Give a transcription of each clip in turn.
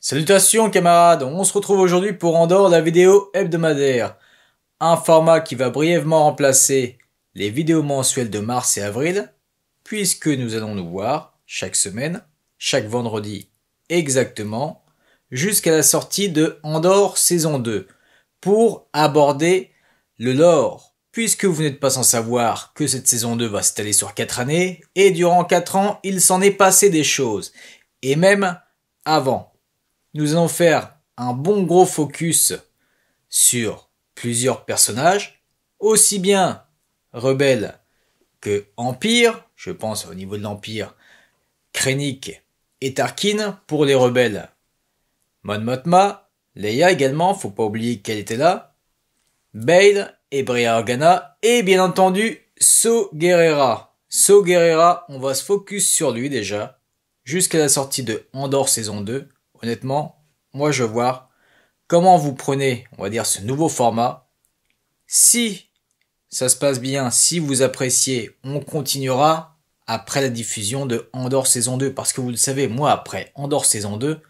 Salutations camarades, on se retrouve aujourd'hui pour Andor, la vidéo hebdomadaire. Un format qui va brièvement remplacer les vidéos mensuelles de mars et avril, puisque nous allons nous voir chaque semaine, chaque vendredi exactement, jusqu'à la sortie de Andor saison 2, pour aborder le lore, puisque vous n'êtes pas sans savoir que cette saison 2 va s'étaler sur 4 années, et durant 4 ans, il s'en est passé des choses, et même avant. Nous allons faire un bon gros focus sur plusieurs personnages, aussi bien rebelles que empire. Je pense au niveau de l'empire, Krennic et Tarkin pour les rebelles. Mon Mothma, Leia également, faut pas oublier qu'elle était là, Bail et Breha Organa, et bien entendu Saw Gerrera. Saw Gerrera, on va se focus sur lui déjà, jusqu'à la sortie de Andor saison 2. Honnêtement, moi je veux voir comment vous prenez, on va dire, ce nouveau format. Si ça se passe bien, si vous appréciez, on continuera après la diffusion de Andor saison 2. Parce que vous le savez, moi après Andor saison 2,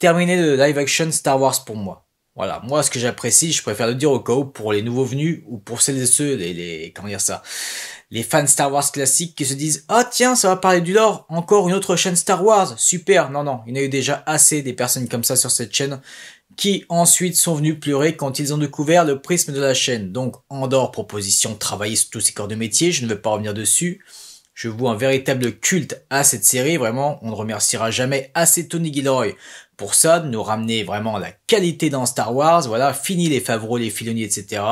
terminé le live action Star Wars pour moi. Voilà, moi ce que j'apprécie, je préfère le dire au cas où pour les nouveaux venus ou pour celles et ceux, comment dire ça, les fans Star Wars classiques qui se disent « Ah tiens, ça va parler du lore, encore une autre chaîne Star Wars, super !» Non, il y en a eu déjà assez des personnes comme ça sur cette chaîne qui ensuite sont venus pleurer quand ils ont découvert le prisme de la chaîne. Donc Andor, proposition de travailler sur tous ces corps de métier, je ne vais pas revenir dessus. Je vois un véritable culte à cette série, vraiment, on ne remerciera jamais assez Tony Gilroy pour ça, de nous ramener vraiment la qualité dans Star Wars, voilà, fini les Favreau, les Filoni, etc.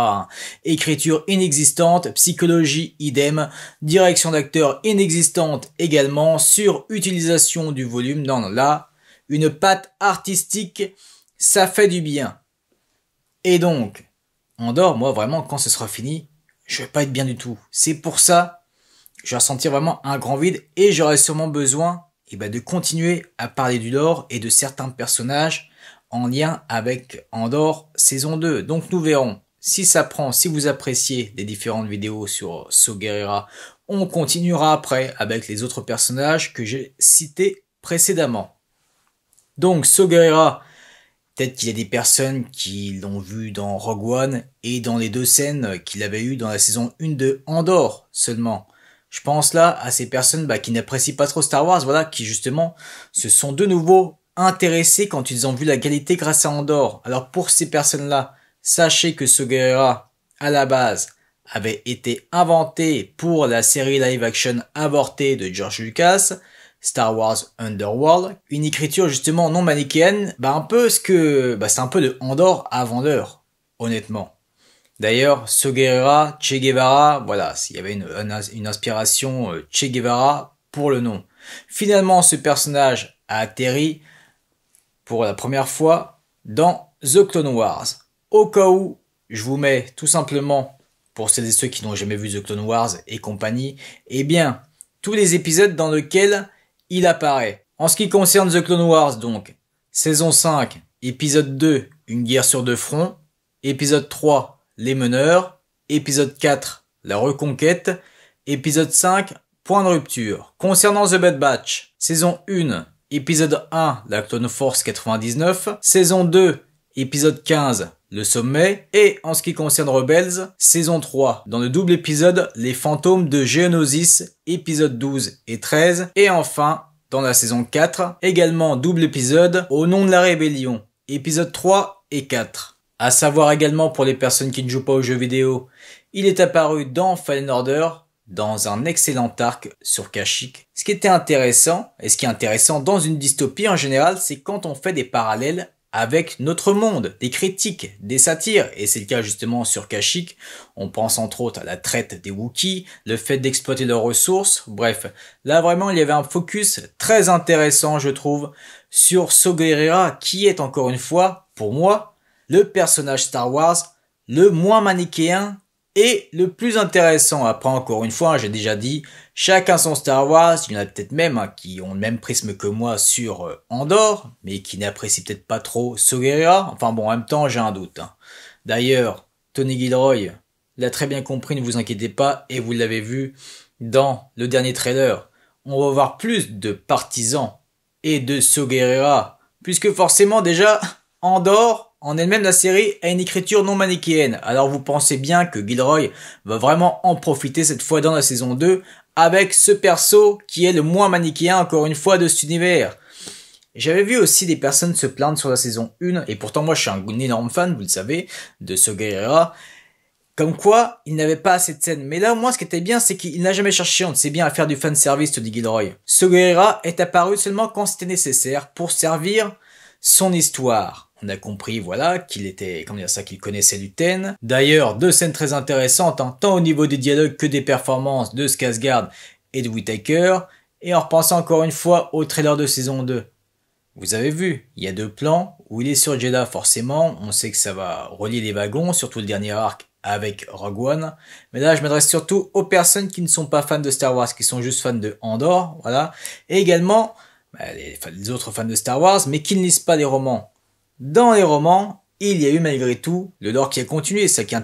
Écriture inexistante, psychologie idem, direction d'acteur inexistante également, surutilisation du volume, non, là, une patte artistique, ça fait du bien. Et donc, Andor, moi vraiment, quand ce sera fini, je vais pas être bien du tout. C'est pour ça, je vais ressentir vraiment un grand vide et j'aurai sûrement besoin de continuer à parler du lore et de certains personnages en lien avec Andor saison 2. Donc nous verrons si ça prend, si vous appréciez les différentes vidéos sur Saw Gerrera, on continuera après avec les autres personnages que j'ai cités précédemment. Donc Saw Gerrera, peut-être qu'il y a des personnes qui l'ont vu dans Rogue One et dans les 2 scènes qu'il avait eues dans la saison 1 de Andor seulement. Je pense là à ces personnes qui n'apprécient pas trop Star Wars, voilà, qui justement se sont de nouveau intéressés quand ils ont vu la qualité grâce à Andor. Alors pour ces personnes-là, sachez que Saw Gerrera, à la base, avait été inventé pour la série live-action avortée de George Lucas, Star Wars Underworld, une écriture justement non manichéenne, c'est un peu de Andor avant l'heure, honnêtement. D'ailleurs, Saw Gerrera, Che Guevara, voilà, s'il y avait une inspiration Che Guevara pour le nom. Finalement, ce personnage a atterri pour la première fois dans The Clone Wars. Au cas où, je vous mets tout simplement, pour celles et ceux qui n'ont jamais vu The Clone Wars et compagnie, tous les épisodes dans lesquels il apparaît. En ce qui concerne The Clone Wars, donc, saison 5, épisode 2, une guerre sur 2 fronts, épisode 3, les meneurs, épisode 4, la reconquête, épisode 5, point de rupture. Concernant The Bad Batch, saison 1, épisode 1, la Clone Force 99, saison 2, épisode 15, le sommet, et en ce qui concerne Rebels, saison 3, dans le double épisode, les fantômes de Geonosis, épisode 12 et 13, et enfin, dans la saison 4, également double épisode, au nom de la rébellion, épisode 3 et 4. À savoir également pour les personnes qui ne jouent pas aux jeux vidéo, il est apparu dans Fallen Order, dans un excellent arc sur Kashyyyk. Ce qui était intéressant, et ce qui est intéressant dans une dystopie en général, c'est quand on fait des parallèles avec notre monde, des critiques, des satires, et c'est le cas justement sur Kashyyyk. On pense entre autres à la traite des Wookiees, le fait d'exploiter leurs ressources, bref. Là vraiment il y avait un focus très intéressant je trouve sur Saw Gerrera qui est encore une fois, pour moi, le personnage Star Wars le moins manichéen et le plus intéressant. Après encore une fois, j'ai déjà dit, chacun son Star Wars, il y en a peut-être même qui ont le même prisme que moi sur Andor, mais qui n'apprécient peut-être pas trop Saw Gerrera. Enfin bon, en même temps, j'ai un doute. D'ailleurs, Tony Gilroy l'a très bien compris, ne vous inquiétez pas, et vous l'avez vu dans le dernier trailer. On va voir plus de partisans et de Saw Gerrera Puisque forcément déjà, Andor, en elle-même la série, a une écriture non manichéenne. Alors vous pensez bien que Gilroy va vraiment en profiter cette fois dans la saison 2 avec ce perso qui est le moins manichéen encore une fois de cet univers. J'avais vu aussi des personnes se plaindre sur la saison 1, et pourtant moi je suis un énorme fan, vous le savez, de Saw Gerrera, comme quoi il n'avait pas assez de scènes. Mais là au moins ce qui était bien c'est qu'il n'a jamais cherché, on ne sait bien, à faire du fanservice, dit Gilroy. Saw Gerrera est apparu seulement quand c'était nécessaire pour servir son histoire. On a compris, voilà, qu'il connaissait Luten. D'ailleurs, 2 scènes très intéressantes, tant au niveau des dialogues que des performances de Skarsgård et de Whittaker, et en repensant encore une fois au trailer de saison 2. Vous avez vu, il y a 2 plans où il est sur Jeddah forcément, on sait que ça va relier les wagons, surtout le dernier arc avec Rogue One, mais là je m'adresse surtout aux personnes qui ne sont pas fans de Star Wars, qui sont juste fans de Andor, voilà, et également les autres fans de Star Wars, mais qui ne lisent pas les romans. Dans les romans, il y a eu malgré tout le lore qui a continué, ça qui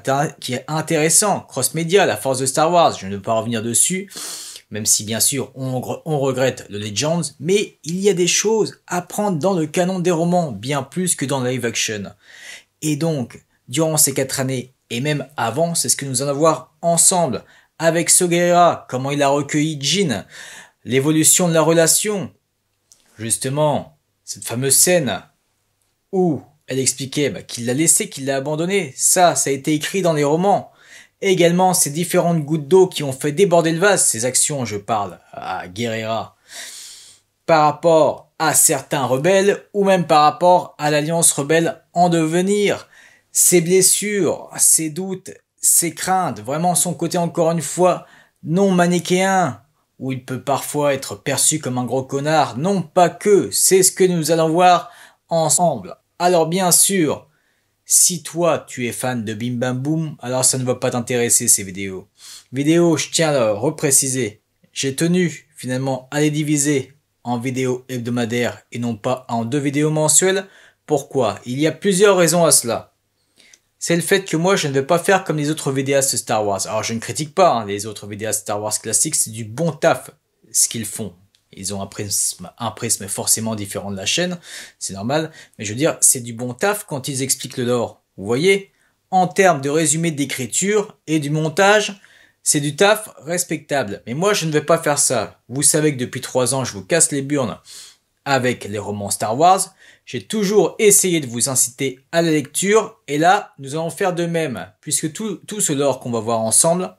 est intéressant, cross-média, la force de Star Wars, je ne vais pas revenir dessus, même si bien sûr on regrette le Legends, mais il y a des choses à prendre dans le canon des romans, bien plus que dans le live action. Et donc, durant ces 4 années, et même avant, c'est ce que nous allons voir ensemble, avec Saw Gerrera, comment il a recueilli Jyn, l'évolution de la relation, justement, cette fameuse scène où elle expliquait qu'il l'a laissé, qu'il l'a abandonné, ça a été écrit dans les romans. Et également ces différentes gouttes d'eau qui ont fait déborder le vase, ces actions, je parle à Gerrera, par rapport à certains rebelles, ou même par rapport à l'alliance rebelle en devenir, ses blessures, ses doutes, ses craintes, vraiment son côté encore une fois non manichéen, où il peut parfois être perçu comme un gros connard, non pas que, c'est ce que nous allons voir ensemble. Alors bien sûr, si toi, tu es fan de Bim Bam Boom, alors ça ne va pas t'intéresser ces vidéos. Je tiens à le repréciser, j'ai tenu finalement à les diviser en vidéos hebdomadaires et non pas en 2 vidéos mensuelles. Pourquoi? Il y a plusieurs raisons à cela. C'est le fait que moi, je ne vais pas faire comme les autres vidéastes Star Wars. Alors je ne critique pas les autres vidéastes Star Wars classiques, c'est du bon taf ce qu'ils font. Ils ont un prisme forcément différent de la chaîne, c'est normal, mais je veux dire, c'est du bon taf quand ils expliquent le lore. Vous voyez, en termes de résumé d'écriture et du montage, c'est du taf respectable. Mais moi, je ne vais pas faire ça. Vous savez que depuis 3 ans, je vous casse les burnes avec les romans Star Wars. J'ai toujours essayé de vous inciter à la lecture, et là, nous allons faire de même. Puisque tout ce lore qu'on va voir ensemble,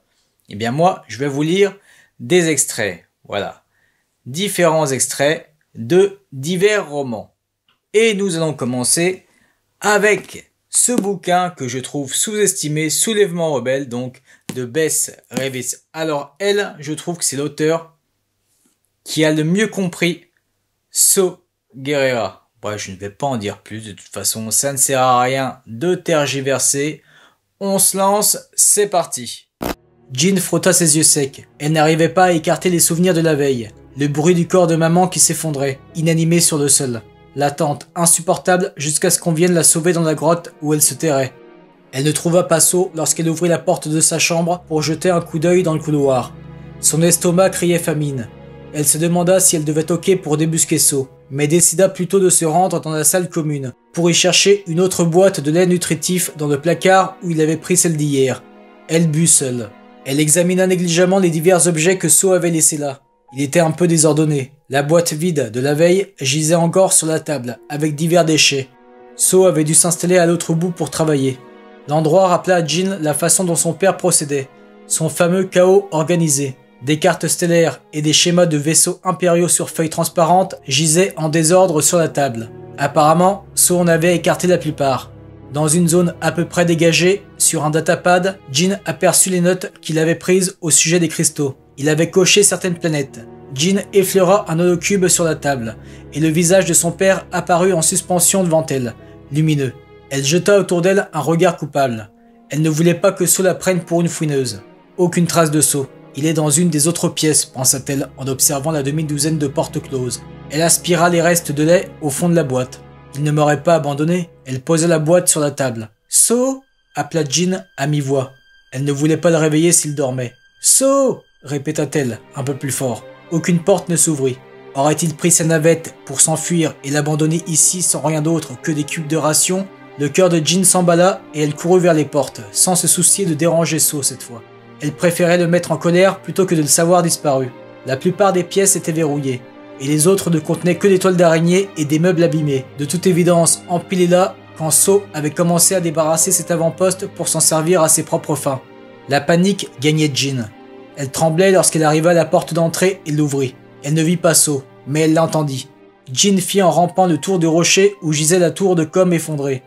eh bien moi, je vais vous lire des extraits. Voilà. Différents extraits de divers romans. Et nous allons commencer avec ce bouquin que je trouve sous-estimé, Soulèvement rebelle, donc de Bess Revis. Alors elle, je trouve que c'est l'auteur qui a le mieux compris Saw Gerrera. Bref, je ne vais pas en dire plus, de toute façon ça ne sert à rien de tergiverser. On se lance, c'est parti. Jyn frotta ses yeux secs. Elle n'arrivait pas à écarter les souvenirs de la veille. Le bruit du corps de maman qui s'effondrait, inanimé sur le sol. L'attente insupportable jusqu'à ce qu'on vienne la sauver dans la grotte où elle se terrait. Elle ne trouva pas Saw lorsqu'elle ouvrit la porte de sa chambre pour jeter un coup d'œil dans le couloir. Son estomac criait famine. Elle se demanda si elle devait toquer pour débusquer Saw, mais décida plutôt de se rendre dans la salle commune, pour y chercher une autre boîte de lait nutritif dans le placard où il avait pris celle d'hier. Elle but seule. Elle examina négligemment les divers objets que Saw avait laissés là. Il était un peu désordonné. La boîte vide de la veille gisait encore sur la table, avec divers déchets. Saw avait dû s'installer à l'autre bout pour travailler. L'endroit rappela à Jyn la façon dont son père procédait, son fameux chaos organisé. Des cartes stellaires et des schémas de vaisseaux impériaux sur feuilles transparentes gisaient en désordre sur la table. Apparemment, Saw en avait écarté la plupart. Dans une zone à peu près dégagée, sur un datapad, Jyn aperçut les notes qu'il avait prises au sujet des cristaux. Il avait coché certaines planètes. Jyn effleura un holocube sur la table, et le visage de son père apparut en suspension devant elle, lumineux. Elle jeta autour d'elle un regard coupable. Elle ne voulait pas que Saw la prenne pour une fouineuse. Aucune trace de Saw. Il est dans une des autres pièces, pensa-t-elle en observant la demi-douzaine de portes closes. Elle aspira les restes de lait au fond de la boîte. Il ne m'aurait pas abandonné. Elle posa la boîte sur la table. « Saw » appela Jyn à mi-voix. Elle ne voulait pas le réveiller s'il dormait. « Saw » répéta-t-elle un peu plus fort. Aucune porte ne s'ouvrit. Aurait-il pris sa navette pour s'enfuir et l'abandonner ici sans rien d'autre que des cubes de ration? Le cœur de Jin s'emballa et elle courut vers les portes, sans se soucier de déranger So cette fois. Elle préférait le mettre en colère plutôt que de le savoir disparu. La plupart des pièces étaient verrouillées, et les autres ne contenaient que des toiles d'araignée et des meubles abîmés, de toute évidence empilés là quand So avait commencé à débarrasser cet avant-poste pour s'en servir à ses propres fins. La panique gagnait Jin. Elle tremblait lorsqu'elle arriva à la porte d'entrée et l'ouvrit. Elle ne vit pas So, mais elle l'entendit. Jin fit en rampant le tour du rocher où gisait la tour de Com effondrée.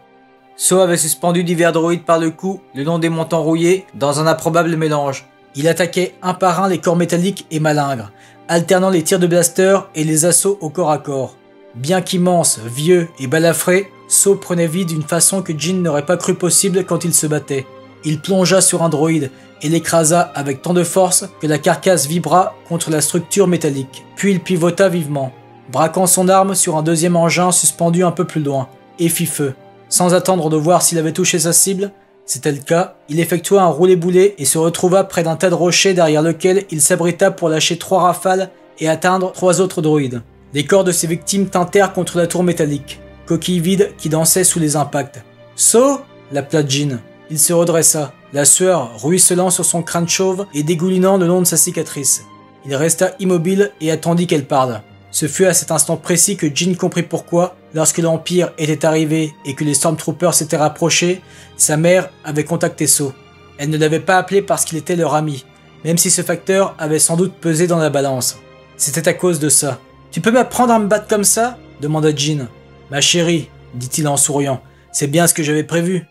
So avait suspendu divers droïdes par le cou, le long des montants rouillés, dans un improbable mélange. Il attaquait un par un les corps métalliques et malingres, alternant les tirs de blaster et les assauts au corps à corps. Bien qu'immense, vieux et balafré, So prenait vie d'une façon que Jin n'aurait pas cru possible quand il se battait. Il plongea sur un droïde et l'écrasa avec tant de force que la carcasse vibra contre la structure métallique. Puis il pivota vivement, braquant son arme sur un deuxième engin suspendu un peu plus loin, et fit feu. Sans attendre de voir s'il avait touché sa cible, c'était le cas, il effectua un roulé-boulé et se retrouva près d'un tas de rochers derrière lequel il s'abrita pour lâcher 3 rafales et atteindre 3 autres droïdes. Les corps de ses victimes tintèrent contre la tour métallique, coquille vide qui dansait sous les impacts. « So !» l'appela Jin. Il se redressa, la sueur ruisselant sur son crâne chauve et dégoulinant le long de sa cicatrice. Il resta immobile et attendit qu'elle parle. Ce fut à cet instant précis que Jin comprit pourquoi, lorsque l'Empire était arrivé et que les Stormtroopers s'étaient rapprochés, sa mère avait contacté So. Elle ne l'avait pas appelé parce qu'il était leur ami, même si ce facteur avait sans doute pesé dans la balance. C'était à cause de ça. « Tu peux m'apprendre à me battre comme ça ?» demanda Jin. « Ma chérie, dit-il en souriant, c'est bien ce que j'avais prévu. »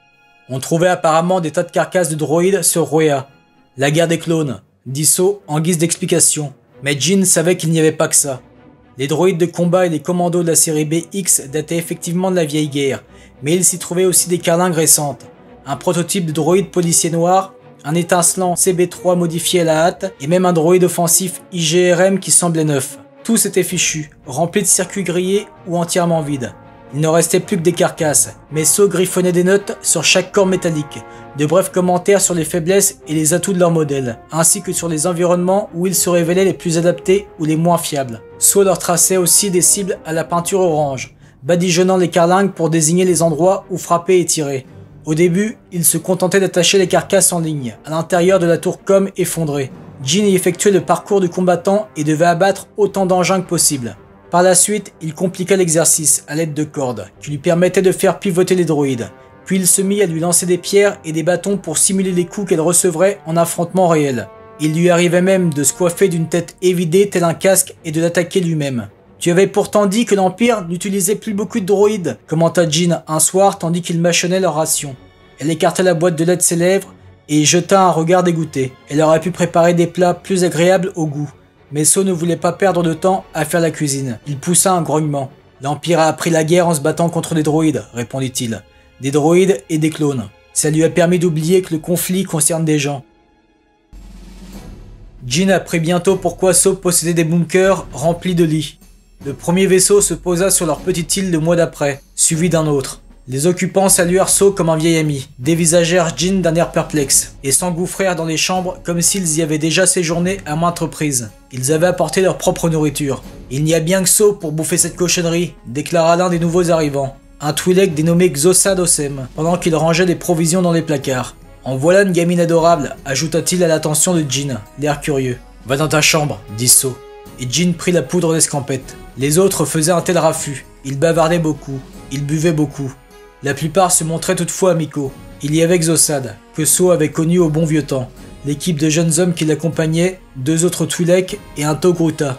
On trouvait apparemment des tas de carcasses de droïdes sur Rhoea. « La guerre des clones », dit So en guise d'explication. Mais Jin savait qu'il n'y avait pas que ça. Les droïdes de combat et les commandos de la série BX dataient effectivement de la vieille guerre, mais il s'y trouvait aussi des carlingues récentes. Un prototype de droïde policier noir, un étincelant CB3 modifié à la hâte, et même un droïde offensif IGRM qui semblait neuf. Tous étaient fichus, remplis de circuits grillés ou entièrement vides. Il ne restait plus que des carcasses, mais So griffonnait des notes sur chaque corps métallique, de brefs commentaires sur les faiblesses et les atouts de leur modèle, ainsi que sur les environnements où ils se révélaient les plus adaptés ou les moins fiables. So leur traçait aussi des cibles à la peinture orange, badigeonnant les carlingues pour désigner les endroits où frapper et tirer. Au début, il se contentait d'attacher les carcasses en ligne, à l'intérieur de la tour Com effondrée. Jin y effectuait le parcours du combattant et devait abattre autant d'engins que possible. Par la suite, il compliqua l'exercice à l'aide de cordes, qui lui permettaient de faire pivoter les droïdes. Puis il se mit à lui lancer des pierres et des bâtons pour simuler les coups qu'elle recevrait en affrontement réel. Il lui arrivait même de se coiffer d'une tête évidée tel un casque et de l'attaquer lui-même. « Tu avais pourtant dit que l'Empire n'utilisait plus beaucoup de droïdes », commenta Jin un soir tandis qu'il mâchonnait leur ration. Elle écarta la boîte de lait de ses lèvres et y jeta un regard dégoûté. Elle aurait pu préparer des plats plus agréables au goût. Mais So ne voulait pas perdre de temps à faire la cuisine. Il poussa un grognement. « L'Empire a appris la guerre en se battant contre des droïdes », répondit-il. « Des droïdes et des clones. Ça lui a permis d'oublier que le conflit concerne des gens. » Jin apprit bientôt pourquoi So possédait des bunkers remplis de lits. Le premier vaisseau se posa sur leur petite île le mois d'après, suivi d'un autre. Les occupants saluèrent So comme un vieil ami, dévisagèrent Jin d'un air perplexe, et s'engouffrèrent dans les chambres comme s'ils y avaient déjà séjourné à maintes reprises. Ils avaient apporté leur propre nourriture. « Il n'y a bien que So pour bouffer cette cochonnerie », déclara l'un des nouveaux arrivants, un Twi'lek dénommé Xosa Dossem, pendant qu'il rangeait des provisions dans les placards. « En voilà une gamine adorable », ajouta-t-il à l'attention de Jin, l'air curieux. « Va dans ta chambre », dit So, et Jin prit la poudre d'escampette. Les autres faisaient un tel raffut, ils bavardaient beaucoup, ils buvaient beaucoup. La plupart se montraient toutefois amicaux. Il y avait Xosad, que So avait connu au bon vieux temps, l'équipe de jeunes hommes qui l'accompagnaient, 2 autres Twi'lek et un Togruta.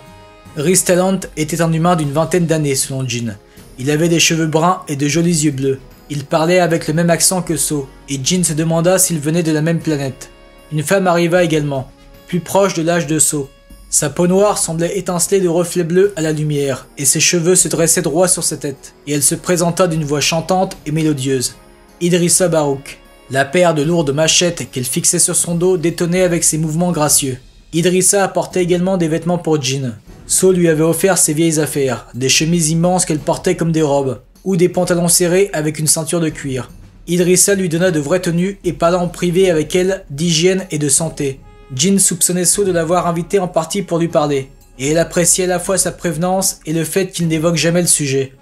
Rhys Talent était un humain d'une vingtaine d'années selon Jin. Il avait des cheveux bruns et de jolis yeux bleus. Il parlait avec le même accent que So, et Jin se demanda s'il venait de la même planète. Une femme arriva également, plus proche de l'âge de So. Sa peau noire semblait étinceler de reflets bleus à la lumière, et ses cheveux se dressaient droit sur sa tête, et elle se présenta d'une voix chantante et mélodieuse. Idrissa Barouk. La paire de lourdes machettes qu'elle fixait sur son dos détonnait avec ses mouvements gracieux. Idrissa apportait également des vêtements pour Jin. So lui avait offert ses vieilles affaires, des chemises immenses qu'elle portait comme des robes, ou des pantalons serrés avec une ceinture de cuir. Idrissa lui donna de vraies tenues et parla en privé avec elle d'hygiène et de santé. Jin soupçonnait So de l'avoir invité en partie pour lui parler. et elle appréciait à la fois sa prévenance et le fait qu'il n'évoque jamais le sujet.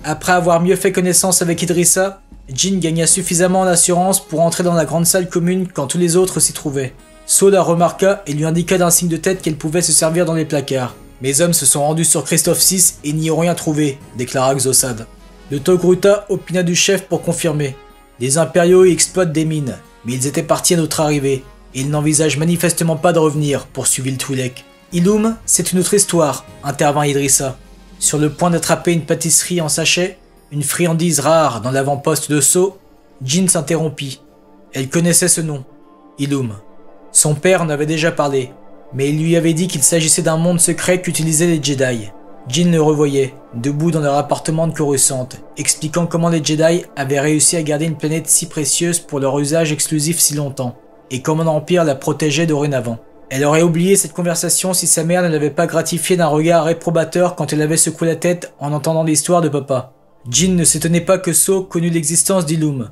Après avoir mieux fait connaissance avec Idrissa, Jin gagna suffisamment d'assurance pour entrer dans la grande salle commune quand tous les autres s'y trouvaient. So la remarqua et lui indiqua d'un signe de tête qu'elle pouvait se servir dans les placards. Mes hommes se sont rendus sur Christophe VI et n'y ont rien trouvé, déclara Xosad. Le Togruta opina du chef pour confirmer. Les impériaux y exploitent des mines, mais ils étaient partis à notre arrivée, et ils n'envisagent manifestement pas de revenir, poursuivit le Twi'lek. Illum, c'est une autre histoire, intervint Idrissa. Sur le point d'attraper une pâtisserie en sachet, une friandise rare dans l'avant-poste de So, Jin s'interrompit. Elle connaissait ce nom, Illum. Son père en avait déjà parlé, mais il lui avait dit qu'il s'agissait d'un monde secret qu'utilisaient les Jedi. Jin le revoyait, debout dans leur appartement de Coruscant, expliquant comment les Jedi avaient réussi à garder une planète si précieuse pour leur usage exclusif si longtemps, et comment l'Empire la protégeait dorénavant. Elle aurait oublié cette conversation si sa mère ne l'avait pas gratifiée d'un regard réprobateur quand elle avait secoué la tête en entendant l'histoire de papa. Jin ne s'étonnait pas que So connût l'existence d'Illum.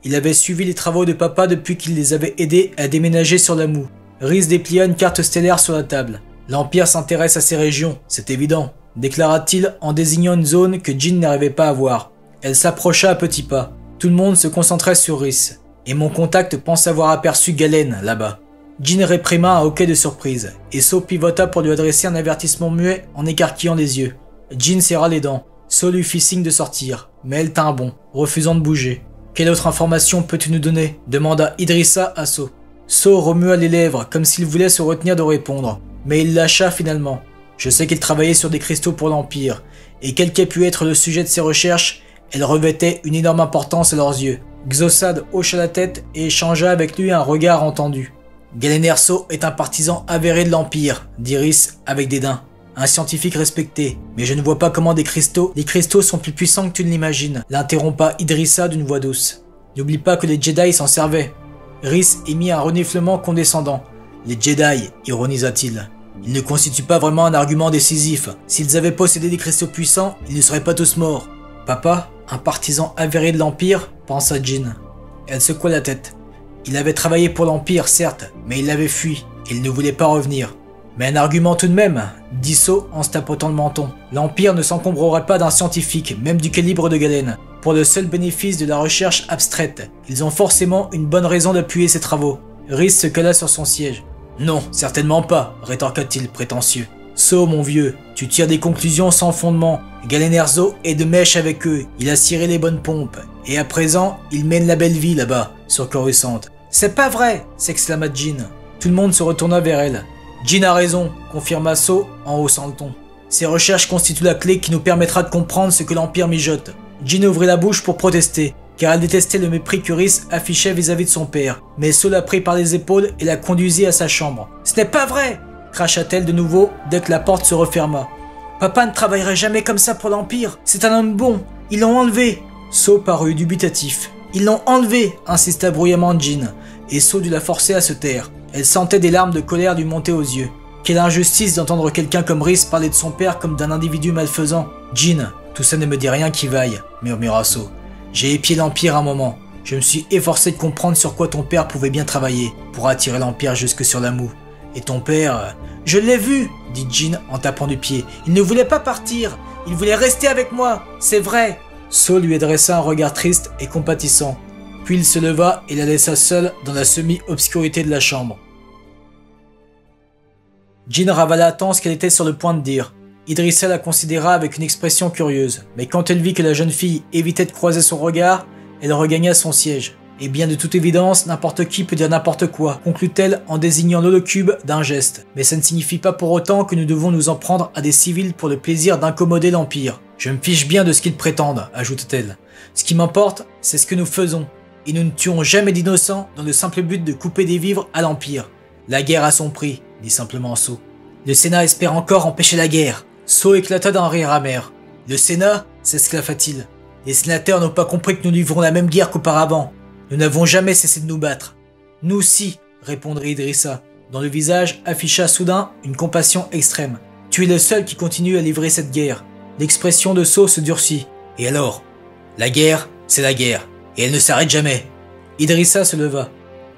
Il avait suivi les travaux de papa depuis qu'il les avait aidés à déménager sur la Moue. Rhys déplia une carte stellaire sur la table. L'Empire s'intéresse à ces régions, c'est évident, déclara-t-il en désignant une zone que Jin n'arrivait pas à voir. Elle s'approcha à petits pas. Tout le monde se concentrait sur Rhys. Et mon contact pense avoir aperçu Galen, là-bas. Jin réprima un hoquet de surprise, et So pivota pour lui adresser un avertissement muet en écarquillant les yeux. Jin serra les dents. So lui fit signe de sortir, mais elle tint bon, refusant de bouger. « Quelle autre information peux-tu nous donner » demanda Idrissa à So. So remua les lèvres, comme s'il voulait se retenir de répondre, mais il lâcha finalement. Je sais qu'il travaillait sur des cristaux pour l'Empire, et quel qu'ait pu être le sujet de ses recherches, elle revêtait une énorme importance à leurs yeux. Xosad hocha la tête et échangea avec lui un regard entendu. Galen Erso est un partisan avéré de l'Empire, dit Rhys avec dédain. Un scientifique respecté, mais je ne vois pas comment les cristaux sont plus puissants que tu ne l'imagines, l'interrompa Idrissa d'une voix douce. N'oublie pas que les Jedi s'en servaient. Rhys émit un reniflement condescendant. Les Jedi, ironisa-t-il. Ils ne constituent pas vraiment un argument décisif. S'ils avaient possédé des cristaux puissants, ils ne seraient pas tous morts. Papa, un partisan avéré de l'Empire, pensa Jin. Elle secoua la tête. Il avait travaillé pour l'Empire, certes, mais il l'avait fui, et il ne voulait pas revenir. Mais un argument tout de même, dit So en se tapotant le menton. L'Empire ne s'encombrerait pas d'un scientifique, même du calibre de Galen, pour le seul bénéfice de la recherche abstraite. Ils ont forcément une bonne raison d'appuyer ses travaux. Rhys se cala sur son siège. Non, certainement pas, rétorqua-t-il prétentieux. So, mon vieux, tu tires des conclusions sans fondement. Galen Erso est de mèche avec eux, il a ciré les bonnes pompes. Et à présent, il mène la belle vie là-bas, sur Coruscant. C'est pas vrai, s'exclama Jin. Tout le monde se retourna vers elle. Jin a raison, confirma So en haussant le ton. Ces recherches constituent la clé qui nous permettra de comprendre ce que l'Empire mijote. Jin ouvrit la bouche pour protester, car elle détestait le mépris que Rhys affichait vis-à-vis de son père. Mais So la prit par les épaules et la conduisit à sa chambre. « Ce n'est pas vrai !» cracha-t-elle de nouveau dès que la porte se referma. « Papa ne travaillerait jamais comme ça pour l'Empire. C'est un homme bon. Ils l'ont enlevé. » So parut dubitatif. « Ils l'ont enlevé !» insista bruyamment Jin, et So dut la forcer à se taire. Elle sentait des larmes de colère lui monter aux yeux. Quelle injustice d'entendre quelqu'un comme Rhys parler de son père comme d'un individu malfaisant. « Jin, tout ça ne me dit rien qui vaille, » murmura So. « J'ai épié l'Empire un moment. Je me suis efforcé de comprendre sur quoi ton père pouvait bien travailler pour attirer l'Empire jusque sur la Moue. Et ton père... Je l'ai vu, dit Jin en tapant du pied. Il ne voulait pas partir. Il voulait rester avec moi. C'est vrai. So lui adressa un regard triste et compatissant. Puis il se leva et la laissa seule dans la semi-obscurité de la chambre. Jin ravala tant ce qu'elle était sur le point de dire. Idrissa la considéra avec une expression curieuse, mais quand elle vit que la jeune fille évitait de croiser son regard, elle regagna son siège. Et bien de toute évidence, n'importe qui peut dire n'importe quoi, conclut-elle en désignant l'holocube d'un geste. Mais ça ne signifie pas pour autant que nous devons nous en prendre à des civils pour le plaisir d'incommoder l'Empire. Je me fiche bien de ce qu'ils prétendent, ajoute-t-elle. Ce qui m'importe, c'est ce que nous faisons. Et nous ne tuons jamais d'innocents dans le simple but de couper des vivres à l'Empire. La guerre a son prix, dit simplement So. Le Sénat espère encore empêcher la guerre. So éclata d'un rire amer. Le Sénat, s'esclaffa-t-il. Les sénateurs n'ont pas compris que nous livrons la même guerre qu'auparavant. Nous n'avons jamais cessé de nous battre. Nous aussi, répondrit Idrissa, dont le visage afficha soudain une compassion extrême. Tu es le seul qui continue à livrer cette guerre. L'expression de So se durcit. Et alors? La guerre, c'est la guerre, et elle ne s'arrête jamais. Idrissa se leva.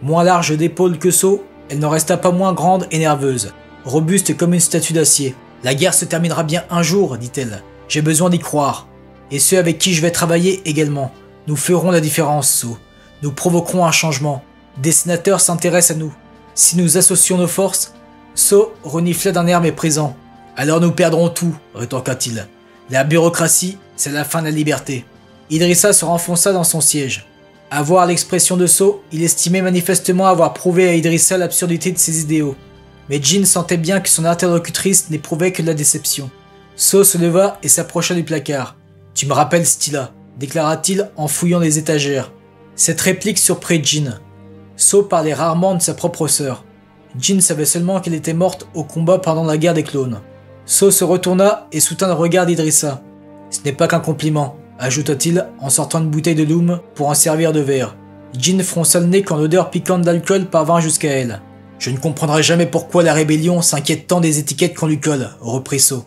Moins large d'épaules que So, elle n'en resta pas moins grande et nerveuse, robuste comme une statue d'acier. La guerre se terminera bien un jour, dit-elle. J'ai besoin d'y croire. Et ceux avec qui je vais travailler également. Nous ferons la différence, So. Nous provoquerons un changement. Des sénateurs s'intéressent à nous. Si nous associons nos forces, So renifla d'un air méprisant. Alors nous perdrons tout, rétorqua-t-il. La bureaucratie, c'est la fin de la liberté. Idrissa se renfonça dans son siège. À voir l'expression de So, il estimait manifestement avoir prouvé à Idrissa l'absurdité de ses idéaux. Mais Jin sentait bien que son interlocutrice n'éprouvait que de la déception. So se leva et s'approcha du placard. « Tu me rappelles Stilla », déclara-t-il en fouillant les étagères. Cette réplique surprit Jin. So parlait rarement de sa propre sœur. Jin savait seulement qu'elle était morte au combat pendant la guerre des clones. So se retourna et soutint le regard d'Idrissa. « Ce n'est pas qu'un compliment », ajouta-t-il en sortant une bouteille de Loom pour en servir de verre. Jin fronça le nez quand l'odeur piquante d'alcool parvint jusqu'à elle. « Je ne comprendrai jamais pourquoi la rébellion s'inquiète tant des étiquettes qu'on lui colle, reprit So.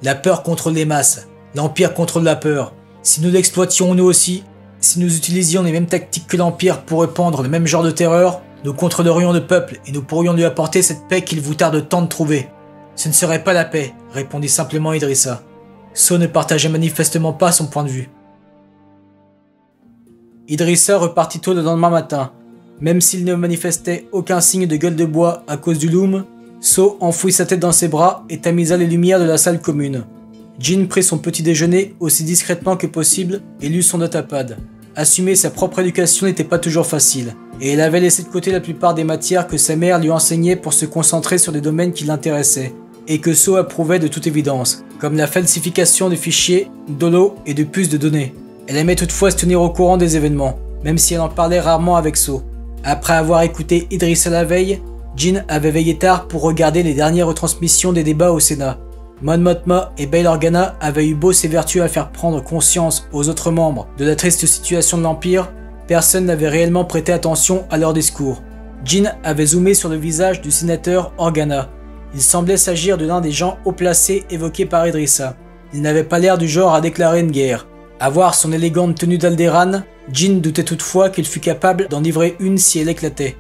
La peur contrôle les masses, l'Empire contrôle la peur. Si nous l'exploitions nous aussi, si nous utilisions les mêmes tactiques que l'Empire pour répandre le même genre de terreur, nous contrôlerions le peuple et nous pourrions lui apporter cette paix qu'il vous tarde tant de trouver. Ce ne serait pas la paix, répondit simplement Idrissa. So ne partageait manifestement pas son point de vue. Idrissa repartit tôt le lendemain matin. Même s'il ne manifestait aucun signe de gueule de bois à cause du loom, So enfouit sa tête dans ses bras et tamisa les lumières de la salle commune. Jin prit son petit déjeuner aussi discrètement que possible et lut son notapad. Assumer sa propre éducation n'était pas toujours facile, et elle avait laissé de côté la plupart des matières que sa mère lui enseignait pour se concentrer sur des domaines qui l'intéressaient, et que So approuvait de toute évidence, comme la falsification de fichiers, d'holo et de puces de données. Elle aimait toutefois se tenir au courant des événements, même si elle en parlait rarement avec So. Après avoir écouté Idrissa la veille, Jin avait veillé tard pour regarder les dernières retransmissions des débats au Sénat. Mon Mothma et Bail Organa avaient eu beau s'évertuer à faire prendre conscience aux autres membres de la triste situation de l'Empire, personne n'avait réellement prêté attention à leur discours. Jin avait zoomé sur le visage du sénateur Organa. Il semblait s'agir de l'un des gens haut placés évoqués par Idrissa. Il n'avait pas l'air du genre à déclarer une guerre. À voir son élégante tenue d'Alderan, Jin doutait toutefois qu'il fût capable d'en livrer une si elle éclatait.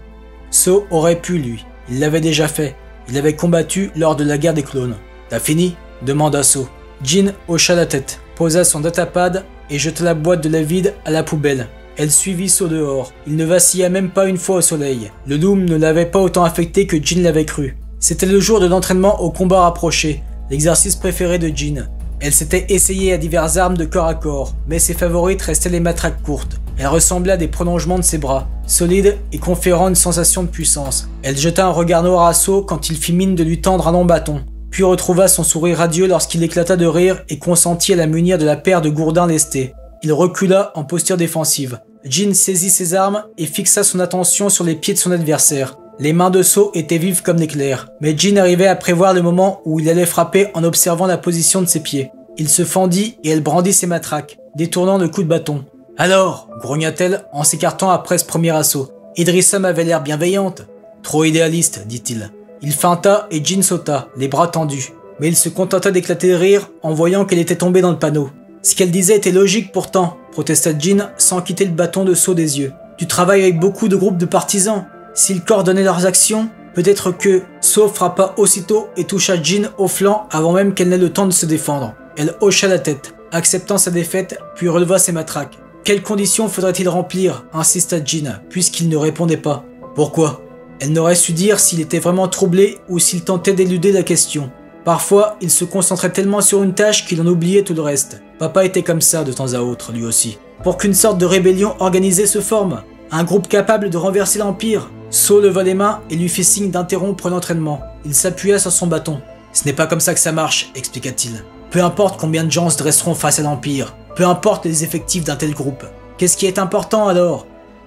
So aurait pu, lui. Il l'avait déjà fait. Il avait combattu lors de la guerre des clones. « T'as fini ?» demanda So. Jin hocha la tête, posa son datapad et jeta la boîte de la vide à la poubelle. Elle suivit So dehors. Il ne vacilla même pas une fois au soleil. Le loom ne l'avait pas autant affecté que Jin l'avait cru. C'était le jour de l'entraînement au combat rapproché, l'exercice préféré de Jin. Elle s'était essayée à diverses armes de corps à corps, mais ses favorites restaient les matraques courtes. Elles ressemblaient à des prolongements de ses bras, solides et conférant une sensation de puissance. Elle jeta un regard noir à So quand il fit mine de lui tendre un long bâton, puis retrouva son sourire radieux lorsqu'il éclata de rire et consentit à la munir de la paire de gourdins lestés. Il recula en posture défensive. Jin saisit ses armes et fixa son attention sur les pieds de son adversaire. Les mains de So étaient vives comme l'éclair, mais Jin arrivait à prévoir le moment où il allait frapper en observant la position de ses pieds. Il se fendit et elle brandit ses matraques, détournant le coup de bâton. « Alors » grogna-t-elle en s'écartant après ce premier assaut. « Idrissa m'avait l'air bienveillante. »« Trop idéaliste, dit-il. » Il feinta et Jin sauta, les bras tendus. Mais il se contenta d'éclater de rire en voyant qu'elle était tombée dans le panneau. « Ce qu'elle disait était logique pourtant, » protesta Jin sans quitter le bâton de So des yeux. « Tu travailles avec beaucoup de groupes de partisans. S'ils coordonnaient leurs actions, peut-être que... » So frappa aussitôt et toucha Jin au flanc avant même qu'elle n'ait le temps de se défendre. Elle hocha la tête, acceptant sa défaite, puis releva ses matraques. Quelles conditions faudrait-il remplir, insista Jin, puisqu'il ne répondait pas. Pourquoi? Elle n'aurait su dire s'il était vraiment troublé ou s'il tentait d'éluder la question. Parfois, il se concentrait tellement sur une tâche qu'il en oubliait tout le reste. Papa était comme ça de temps à autre, lui aussi. Pour qu'une sorte de rébellion organisée se forme, un groupe capable de renverser l'Empire. So leva les mains et lui fit signe d'interrompre l'entraînement. Il s'appuya sur son bâton. « Ce n'est pas comme ça que ça marche, expliqua-t-il. Peu importe combien de gens se dresseront face à l'Empire, peu importe les effectifs d'un tel groupe. Qu'est-ce qui est important alors ?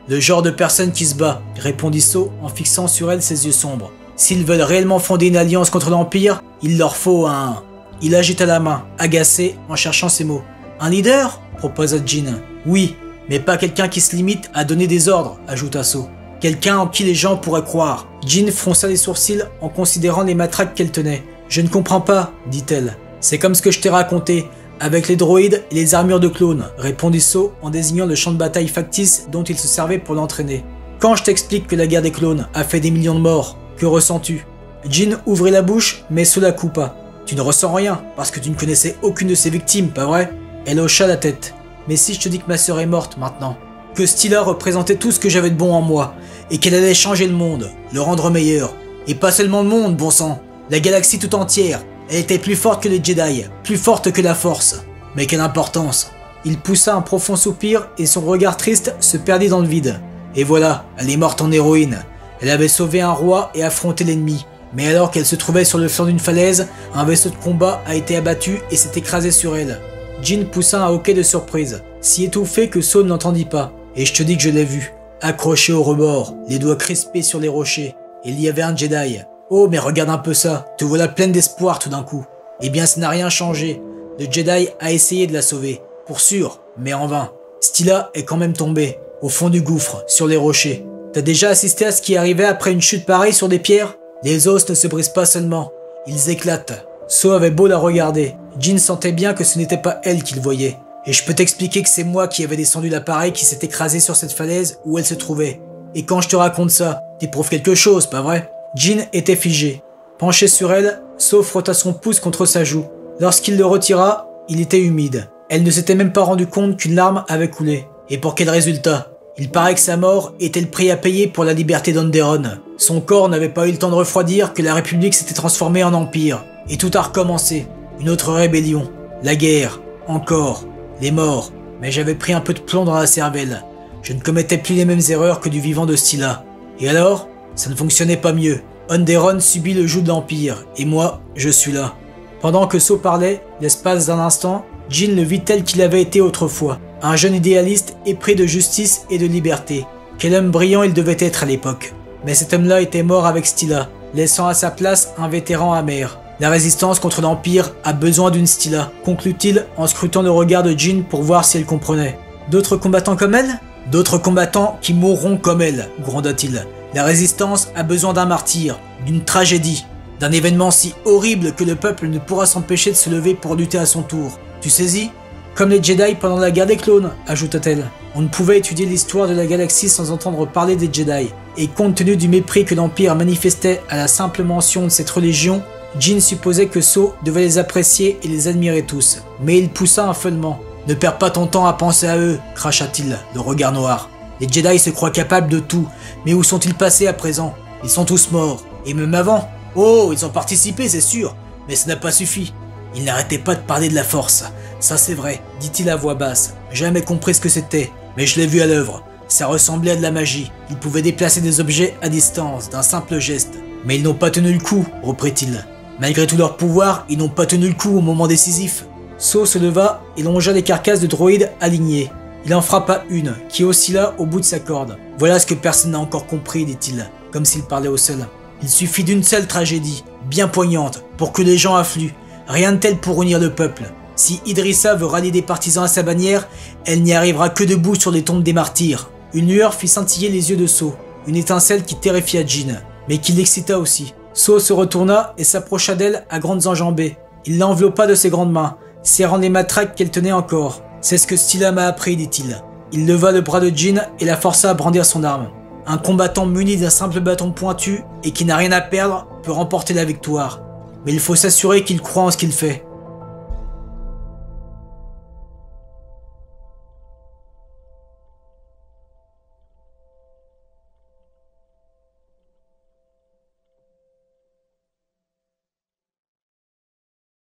Le genre de personne qui se bat, répondit So en fixant sur elle ses yeux sombres. S'ils veulent réellement fonder une alliance contre l'Empire, il leur faut un... Il agita la main, agacé, en cherchant ses mots. Un leader ? proposa Jin. Oui, mais pas quelqu'un qui se limite à donner des ordres, ajouta So. Quelqu'un en qui les gens pourraient croire. Jin fronça les sourcils en considérant les matraques qu'elle tenait. Je ne comprends pas, dit-elle. C'est comme ce que je t'ai raconté, avec les droïdes et les armures de clones, répondit So en désignant le champ de bataille factice dont il se servait pour l'entraîner. Quand je t'explique que la guerre des clones a fait des millions de morts, que ressens-tu ? Jin ouvrit la bouche, mais So la coupa. Tu ne ressens rien, parce que tu ne connaissais aucune de ses victimes, pas vrai? Elle hocha la tête. Mais si je te dis que ma sœur est morte maintenant, que Stilla représentait tout ce que j'avais de bon en moi, et qu'elle allait changer le monde, le rendre meilleur, et pas seulement le monde, bon sang, la galaxie tout entière, elle était plus forte que les Jedi, plus forte que la Force. Mais quelle importance! Il poussa un profond soupir et son regard triste se perdit dans le vide. Et voilà, elle est morte en héroïne. Elle avait sauvé un roi et affronté l'ennemi. Mais alors qu'elle se trouvait sur le flanc d'une falaise, un vaisseau de combat a été abattu et s'est écrasé sur elle. Jin poussa un hoquet de surprise, si étouffé que So ne l'entendit pas. Et je te dis que je l'ai vu, accroché au rebord, les doigts crispés sur les rochers. Il y avait un Jedi. Oh, mais regarde un peu ça, te voilà pleine d'espoir tout d'un coup. Eh bien, ça n'a rien changé. Le Jedi a essayé de la sauver, pour sûr, mais en vain. Stilla est quand même tombée, au fond du gouffre, sur les rochers. T'as déjà assisté à ce qui arrivait après une chute pareille sur des pierres? Les os ne se brisent pas seulement, ils éclatent. So avait beau la regarder, Jin sentait bien que ce n'était pas elle qu'il voyait. Et je peux t'expliquer que c'est moi qui avais descendu l'appareil qui s'est écrasé sur cette falaise où elle se trouvait. Et quand je te raconte ça, t'éprouves quelque chose, pas vrai? Jin était figé. Penché sur elle, So frotta son pouce contre sa joue. Lorsqu'il le retira, il était humide. Elle ne s'était même pas rendu compte qu'une larme avait coulé. Et pour quel résultat? Il paraît que sa mort était le prix à payer pour la liberté d'Onderon. Son corps n'avait pas eu le temps de refroidir que la République s'était transformée en empire. Et tout a recommencé. Une autre rébellion. La guerre. Encore. Les morts. Mais j'avais pris un peu de plomb dans la cervelle. Je ne commettais plus les mêmes erreurs que du vivant de Stilla. Et alors? Ça ne fonctionnait pas mieux. Onderon subit le joug de l'Empire. Et moi, je suis là. Pendant que So parlait, l'espace d'un instant, Jin le vit tel qu'il avait été autrefois. Un jeune idéaliste épris de justice et de liberté. Quel homme brillant il devait être à l'époque. Mais cet homme-là était mort avec Stilla, laissant à sa place un vétéran amer. La résistance contre l'Empire a besoin d'une Stilla, conclut-il en scrutant le regard de Jin pour voir si elle comprenait. D'autres combattants comme elle? D'autres combattants qui mourront comme elle, gronda-t-il. La résistance a besoin d'un martyr, d'une tragédie, d'un événement si horrible que le peuple ne pourra s'empêcher de se lever pour lutter à son tour. Tu saisis? Comme les Jedi pendant la guerre des clones, ajouta-t-elle. On ne pouvait étudier l'histoire de la galaxie sans entendre parler des Jedi, et compte tenu du mépris que l'Empire manifestait à la simple mention de cette religion, Jin supposait que So devait les apprécier et les admirer tous. Mais il poussa un feulement. Ne perds pas ton temps à penser à eux, cracha-t-il, le regard noir. Les Jedi se croient capables de tout, mais où sont-ils passés à présent? Ils sont tous morts, et même avant. Oh, ils ont participé, c'est sûr, mais ça n'a pas suffi. Ils n'arrêtaient pas de parler de la force. Ça c'est vrai, dit-il à voix basse. Jamais compris ce que c'était, mais je l'ai vu à l'œuvre. Ça ressemblait à de la magie. Ils pouvaient déplacer des objets à distance, d'un simple geste. Mais ils n'ont pas tenu le coup, reprit-il. Malgré tout leur pouvoir, ils n'ont pas tenu le coup au moment décisif. So se leva et longea les carcasses de droïdes alignées. Il en frappa une, qui oscilla au bout de sa corde. Voilà ce que personne n'a encore compris, dit-il, comme s'il parlait au seul. Il suffit d'une seule tragédie, bien poignante, pour que les gens affluent. Rien de tel pour unir le peuple. Si Idrissa veut rallier des partisans à sa bannière, elle n'y arrivera que debout sur les tombes des martyrs. Une lueur fit scintiller les yeux de So, une étincelle qui terrifia Jin, mais qui l'excita aussi. So se retourna et s'approcha d'elle à grandes enjambées. Il l'enveloppa de ses grandes mains, serrant les matraques qu'elle tenait encore. C'est ce que Stilla m'a appris, dit-il. Il leva le bras de Jin et la força à brandir son arme. Un combattant muni d'un simple bâton pointu et qui n'a rien à perdre peut remporter la victoire. Mais il faut s'assurer qu'il croit en ce qu'il fait.